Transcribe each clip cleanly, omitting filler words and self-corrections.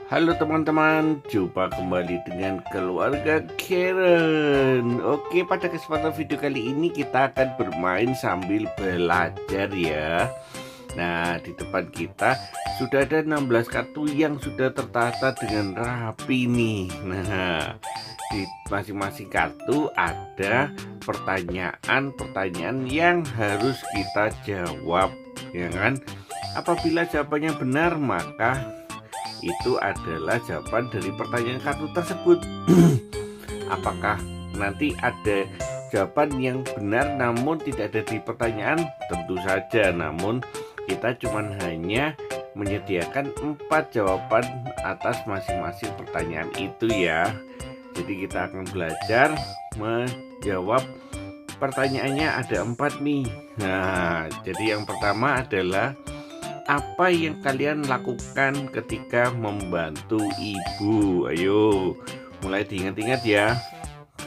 Halo teman-teman, jumpa kembali dengan keluarga Karen. Oke, pada kesempatan video kali ini kita akan bermain sambil belajar ya. Nah, di depan kita sudah ada 16 kartu yang sudah tertata dengan rapi nih. Nah, di masing-masing kartu ada pertanyaan-pertanyaan yang harus kita jawab, ya kan? Apabila jawabannya benar, maka itu adalah jawaban dari pertanyaan kartu tersebut. Apakah nanti ada jawaban yang benar namun tidak ada di pertanyaan? Tentu saja, namun kita cuma hanya menyediakan 4 jawaban atas masing-masing pertanyaan itu ya. Jadi kita akan belajar menjawab pertanyaannya ada 4 nih. Nah, jadi yang pertama adalah apa yang kalian lakukan ketika membantu ibu? Ayo, mulai diingat-ingat ya.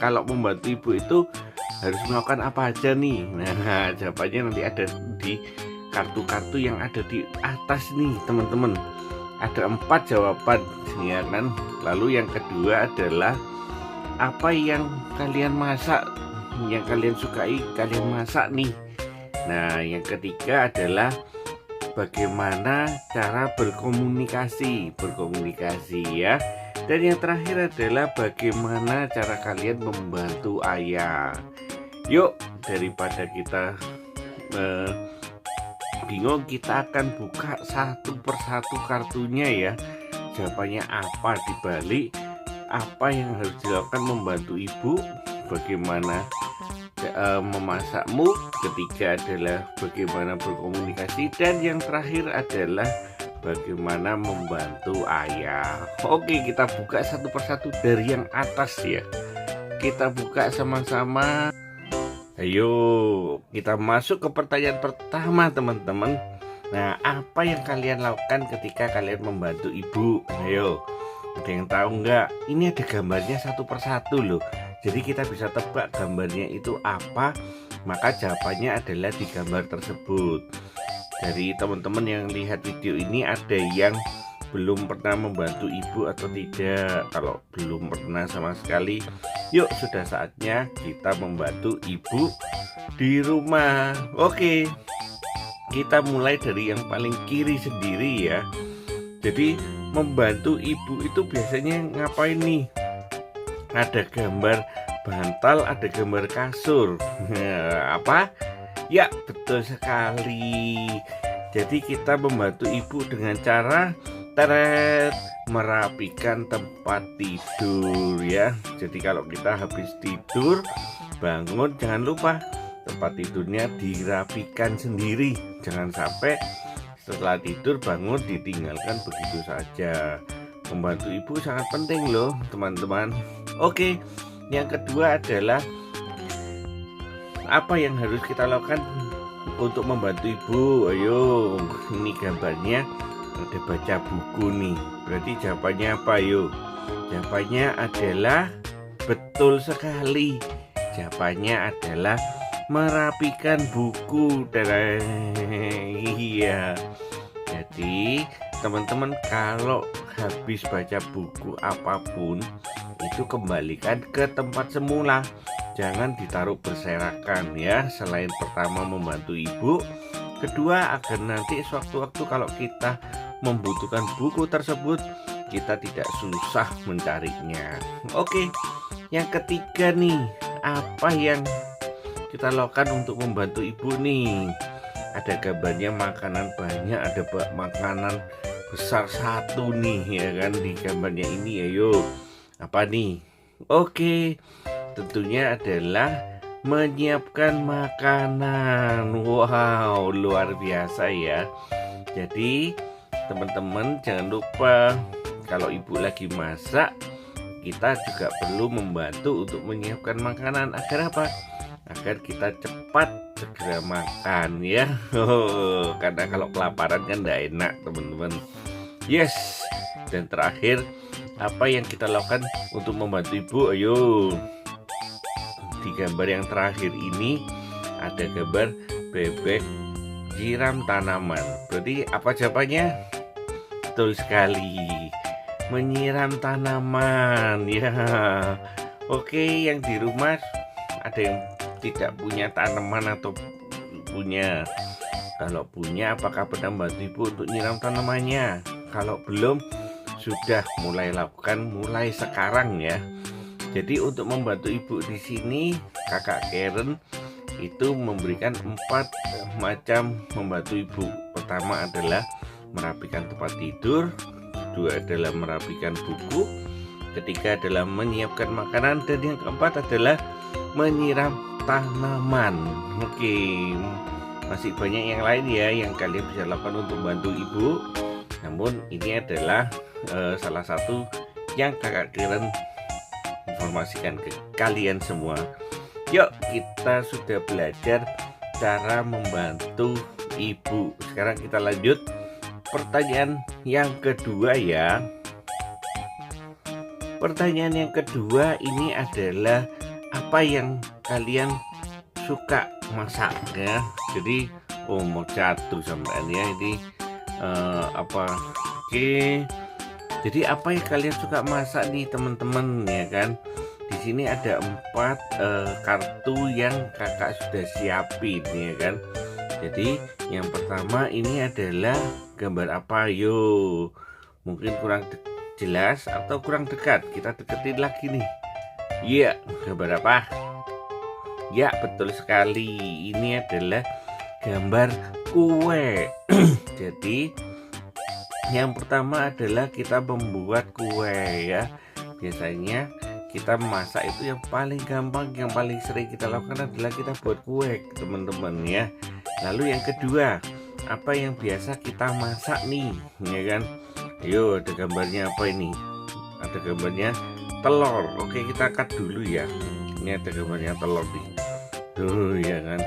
Kalau membantu ibu itu harus melakukan apa aja nih? Nah, jawabannya nanti ada di kartu-kartu yang ada di atas nih, teman-teman. Ada 4 jawaban, ya kan? Lalu yang kedua adalah apa yang kalian masak, yang kalian sukai kalian masak nih. Nah, yang ketiga adalah bagaimana cara berkomunikasi ya. Dan yang terakhir adalah bagaimana cara kalian membantu ayah. Yuk, daripada kita bingung, kita akan buka satu persatu kartunya ya. Jawabannya apa dibalik apa yang harus dilakukan membantu ibu, bagaimana memasakmu, ketiga adalah bagaimana berkomunikasi, dan yang terakhir adalah bagaimana membantu ayah. Oke, kita buka satu persatu dari yang atas ya. Kita buka sama-sama. Ayo, kita masuk ke pertanyaan pertama, teman-teman. Nah, apa yang kalian lakukan ketika kalian membantu ibu? Ayo, ada yang tahu nggak? Ini ada gambarnya satu persatu loh. Jadi kita bisa tebak gambarnya itu apa, maka jawabannya adalah di gambar tersebut. Dari teman-teman yang lihat video ini, ada yang belum pernah membantu ibu atau tidak? Kalau belum pernah sama sekali, yuk sudah saatnya kita membantu ibu di rumah. Oke, kita mulai dari yang paling kiri sendiri ya. Jadi membantu ibu itu biasanya ngapain nih? Ada gambar bantal, ada gambar kasur. Apa? Ya, betul sekali. Jadi kita membantu ibu dengan cara merapikan tempat tidur ya. Jadi kalau kita habis tidur, bangun, jangan lupa tempat tidurnya dirapikan sendiri. Jangan sampai setelah tidur bangun ditinggalkan begitu saja. Membantu ibu sangat penting loh, teman-teman. Oke, yang kedua adalah apa yang harus kita lakukan untuk membantu ibu. Ayo, ini gambarnya ada baca buku nih. Berarti jawabannya apa? Yuk, jawabannya adalah betul sekali. Jawabannya adalah merapikan buku. Iya. Jadi teman-teman, kalau habis baca buku apapun itu kembalikan ke tempat semula, jangan ditaruh berserakan ya. Selain pertama membantu ibu, kedua agar nanti sewaktu-waktu kalau kita membutuhkan buku tersebut, kita tidak susah mencarinya. Oke, yang ketiga nih, apa yang kita lakukan untuk membantu ibu nih? Ada gambarnya makanan banyak, ada makanan besar satu nih ya kan di gambarnya ini. Ayo, apa nih? Oke, tentunya adalah menyiapkan makanan. Wow, luar biasa ya. Jadi teman-teman jangan lupa, kalau ibu lagi masak, kita juga perlu membantu untuk menyiapkan makanan. Agar apa? Agar kita cepat segera makan ya. Karena kalau kelaparan kan tidak enak, teman-teman. Yes. Dan terakhir, apa yang kita lakukan untuk membantu ibu? Ayo, di gambar yang terakhir ini ada gambar bebek nyiram tanaman. Berarti apa jawabannya? Betul sekali. menyiram tanaman ya. Oke, yang di rumah ada yang tidak punya tanaman atau punya? Kalau punya, apakah pernah bantu ibu untuk nyiram tanamannya? Kalau belum, sudah mulai lakukan mulai sekarang ya. Jadi untuk membantu ibu di sini, kakak Karen itu memberikan 4 macam membantu ibu. Pertama adalah merapikan tempat tidur, kedua adalah merapikan buku, ketiga adalah menyiapkan makanan, dan yang keempat adalah menyiram tanaman. Oke, masih banyak yang lain ya yang kalian bisa lakukan untuk membantu ibu. Namun ini adalah salah satu yang kakak Karen informasikan ke kalian semua. Yuk, kita sudah belajar cara membantu ibu. Sekarang kita lanjut pertanyaan yang kedua ya. Pertanyaan yang kedua ini adalah apa yang kalian suka masak ya. Jadi mau jatuh sampean ya ini apa? Oke. Jadi apa yang kalian suka masak nih teman-teman ya kan? Di sini ada 4 kartu yang kakak sudah siapin ya kan. Jadi yang pertama ini adalah gambar apa? Yo, mungkin kurang jelas atau kurang dekat. Kita deketin lagi nih. Iya, gambar apa? Ya, betul sekali. Ini adalah gambar kue. Jadi yang pertama adalah kita membuat kue ya. Biasanya kita masak itu yang paling gampang, yang paling sering kita lakukan adalah kita buat kue teman-teman ya. Lalu yang kedua, apa yang biasa kita masak nih ya kan? Ayo, ada gambarnya apa ini? Ada gambarnya telur. Oke, kita cut dulu ya. Ini ada gambarnya telur nih. Tuh ya kan.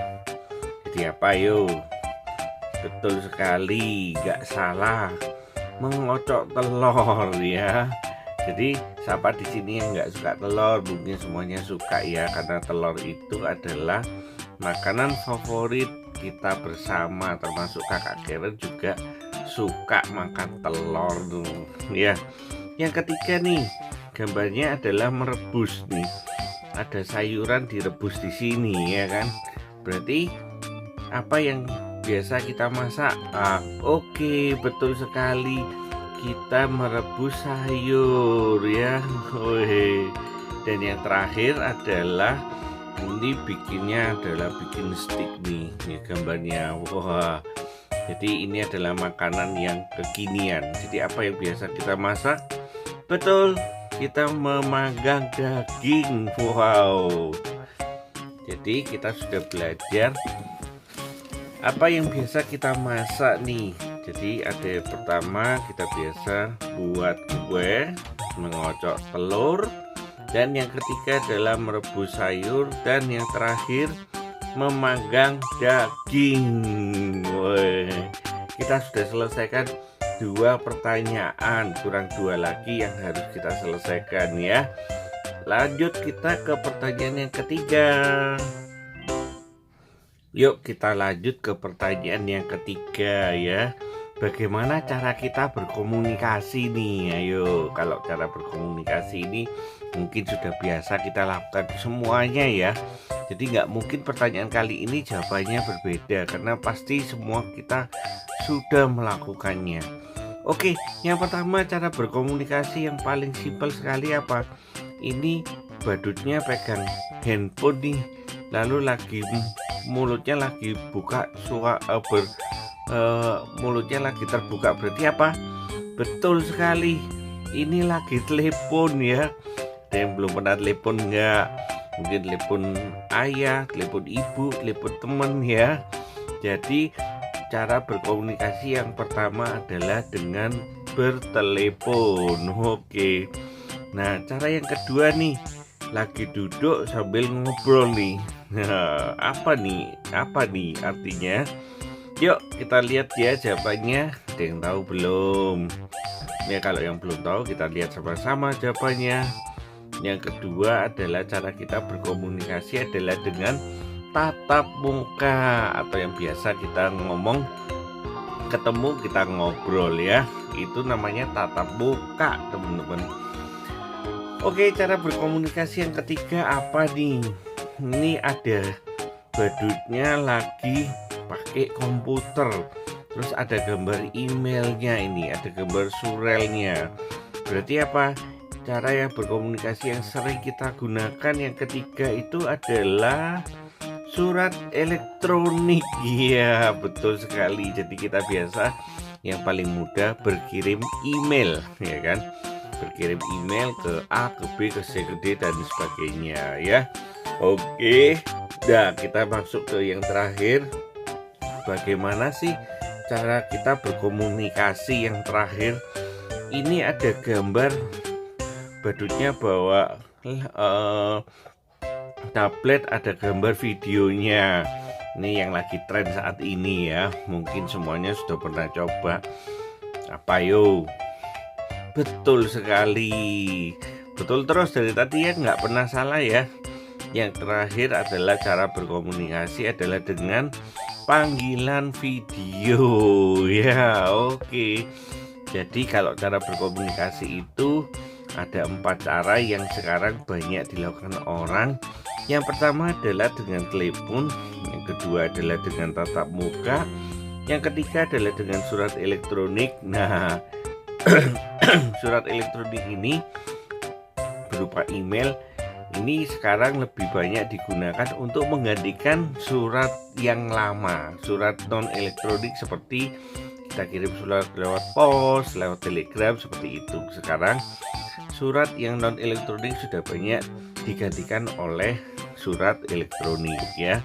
Jadi apa yo? Betul sekali, gak salah. Mengocok telur ya. Jadi siapa di sini yang nggak suka telur? Mungkin semuanya suka ya, karena telur itu adalah makanan favorit kita bersama, termasuk kakak Karen juga suka makan telur tuh ya. Yang ketiga nih, gambarnya adalah merebus nih. Ada sayuran direbus di sini ya kan. Berarti apa yang biasa kita masak? Oke, betul sekali. Kita merebus sayur ya. Dan yang terakhir adalah ini bikinnya adalah bikin steak nih. Ini gambarnya. Wah. Jadi ini adalah makanan yang kekinian. Jadi apa yang biasa kita masak? Betul, kita memanggang daging. Wow. Jadi kita sudah belajar apa yang biasa kita masak nih. Jadi ada yang pertama kita biasa buat kue, mengocok telur, dan yang ketiga adalah merebus sayur, dan yang terakhir memanggang daging. Woi, kita sudah selesaikan 2 pertanyaan, kurang 2 lagi yang harus kita selesaikan ya. Lanjut kita ke pertanyaan yang ketiga. Yuk kita lanjut ke pertanyaan yang ketiga ya. Bagaimana cara kita berkomunikasi nih? Ayo, kalau cara berkomunikasi ini mungkin sudah biasa kita lakukan semuanya ya. Jadi nggak mungkin pertanyaan kali ini jawabannya berbeda, karena pasti semua kita sudah melakukannya. Oke, yang pertama cara berkomunikasi yang paling simpel sekali apa? Ini badutnya pegang handphone nih, lalu lagi mulutnya lagi buka mulutnya lagi terbuka, berarti apa? Betul sekali, ini lagi telepon ya. Ada yang belum pernah telepon nggak? Mungkin telepon ayah, telepon ibu, telepon teman ya. Jadi cara berkomunikasi yang pertama adalah dengan bertelepon. Oke. Nah, cara yang kedua nih, lagi duduk sambil ngobrol nih. Nah, apa nih artinya? Yuk kita lihat ya jawabannya. Ada yang tahu belum? Ya, kalau yang belum tahu kita lihat sama-sama jawabannya. Yang kedua adalah cara kita berkomunikasi adalah dengan tatap muka, atau yang biasa kita ngomong ketemu kita ngobrol ya. Itu namanya tatap muka, teman-teman. Oke, cara berkomunikasi yang ketiga apa nih? Ini ada badutnya lagi pakai komputer. Terus ada gambar emailnya, ini ada gambar surelnya. Berarti apa? Cara yang berkomunikasi yang sering kita gunakan yang ketiga itu adalah surat elektronik. Iya, betul sekali. Jadi kita biasa yang paling mudah berkirim email, ya kan? Berkirim email ke A, ke B, ke C, ke D, dan sebagainya ya. Oke, nah kita masuk ke yang terakhir. Bagaimana sih cara kita berkomunikasi yang terakhir? Ini ada gambar badutnya bawa tablet, ada gambar videonya. Ini yang lagi tren saat ini ya. Mungkin semuanya sudah pernah coba. Apa yo? Betul sekali. Betul terus dari tadi ya, nggak pernah salah ya. Yang terakhir adalah cara berkomunikasi adalah dengan panggilan video ya. Oke. Jadi kalau cara berkomunikasi itu ada 4 cara yang sekarang banyak dilakukan orang. Yang pertama adalah dengan telepon, yang kedua adalah dengan tatap muka, yang ketiga adalah dengan surat elektronik. Nah, surat elektronik ini berupa email. Ini sekarang lebih banyak digunakan untuk menggantikan surat yang lama, surat non elektronik seperti kita kirim surat lewat pos, lewat telegram seperti itu. Sekarang surat yang non elektronik sudah banyak digantikan oleh surat elektronik ya.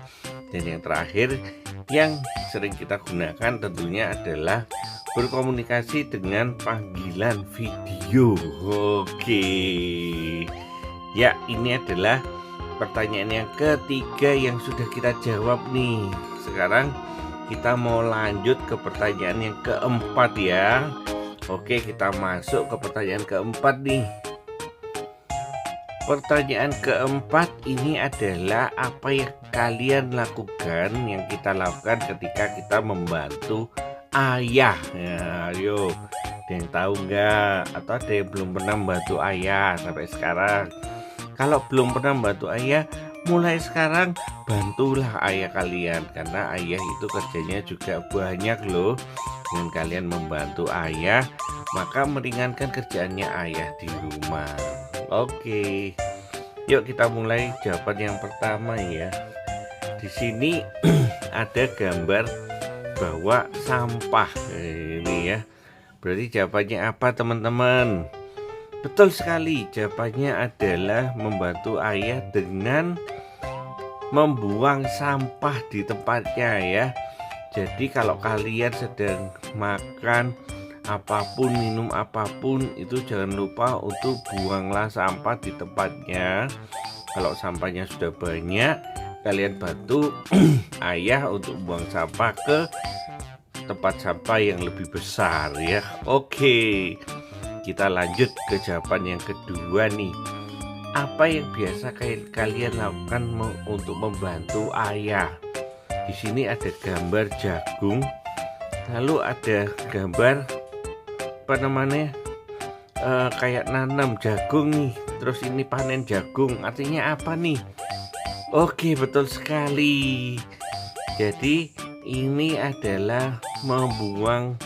Dan yang terakhir yang sering kita gunakan tentunya adalah berkomunikasi dengan panggilan video. Oke. Ya, ini adalah pertanyaan yang ketiga yang sudah kita jawab nih. Sekarang kita mau lanjut ke pertanyaan yang keempat ya. Oke, kita masuk ke pertanyaan keempat nih. Pertanyaan keempat ini adalah apa yang kalian lakukan, yang kita lakukan ketika kita membantu ayah. Ya, ayo, ada yang tahu nggak? Atau ada yang belum pernah membantu ayah sampai sekarang? Kalau belum pernah membantu ayah, mulai sekarang bantulah ayah kalian, karena ayah itu kerjanya juga banyak loh. Dengan kalian membantu ayah, maka meringankan kerjaannya ayah di rumah. Oke, yuk kita mulai jawaban yang pertama ya. Di sini ada gambar bawa sampah ini ya. Berarti jawabannya apa teman-teman? Betul sekali, jawabannya adalah membantu ayah dengan membuang sampah di tempatnya ya. Jadi kalau kalian sedang makan apapun, minum apapun, itu jangan lupa untuk buanglah sampah di tempatnya. Kalau sampahnya sudah banyak, kalian bantu ayah untuk buang sampah ke tempat sampah yang lebih besar ya. Oke, kita lanjut ke jawaban yang kedua nih. Apa yang biasa kalian lakukan untuk membantu ayah? Di sini ada gambar jagung, lalu ada gambar apa namanya, kayak nanam jagung nih. Terus ini panen jagung, artinya apa nih? Oke, betul sekali. Jadi ini adalah membuang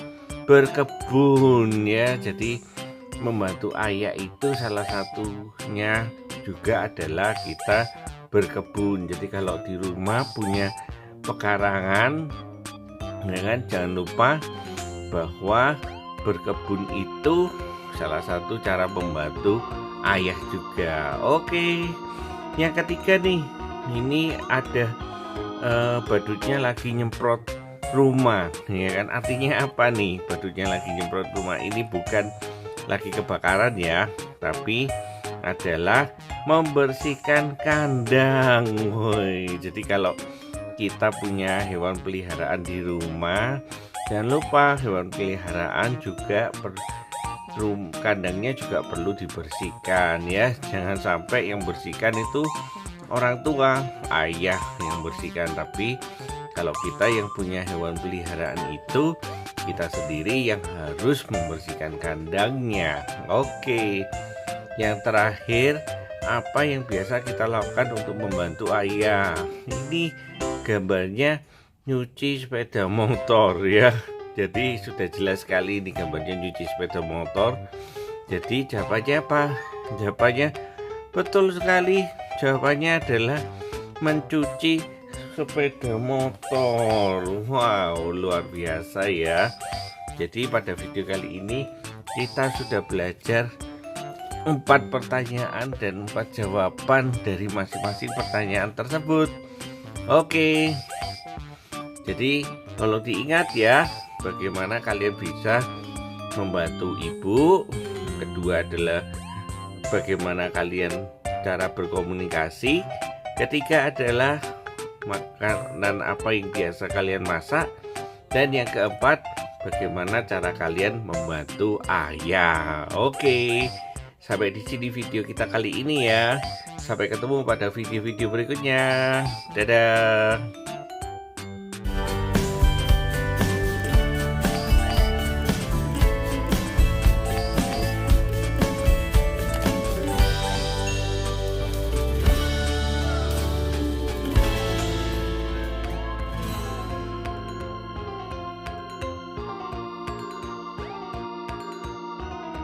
berkebun ya. Jadi membantu ayah itu salah satunya juga adalah kita berkebun. Jadi kalau di rumah punya pekarangan ya kan, jangan lupa bahwa berkebun itu salah satu cara membantu ayah juga. Oke, yang ketiga nih, ini ada badutnya lagi nyemprot rumah ya kan. Artinya apa nih badutnya lagi nyemprot rumah? Ini bukan lagi kebakaran ya, tapi adalah membersihkan kandang. Woi, jadi kalau kita punya hewan peliharaan di rumah, jangan lupa hewan peliharaan juga kandangnya juga perlu dibersihkan ya. Jangan sampai yang bersihkan itu orang tua, ayah yang bersihkan, tapi kalau kita yang punya hewan peliharaan itu kita sendiri yang harus membersihkan kandangnya. Oke, yang terakhir, apa yang biasa kita lakukan untuk membantu ayah? Ini gambarnya nyuci sepeda motor ya. Jadi sudah jelas sekali ini gambarnya nyuci sepeda motor. Jadi jawabannya apa? Jawabannya betul sekali. Jawabannya adalah mencuci sepeda motor. Wow, luar biasa ya. Jadi pada video kali ini kita sudah belajar 4 pertanyaan dan 4 jawaban dari masing-masing pertanyaan tersebut. Oke. Jadi kalau diingat ya, bagaimana kalian bisa membantu ibu. Kedua adalah bagaimana kalian cara berkomunikasi. Ketiga adalah makanan apa yang biasa kalian masak. Dan yang keempat, bagaimana cara kalian membantu ayah. Oke, sampai di sini video kita kali ini ya. Sampai ketemu pada video-video berikutnya. Dadah.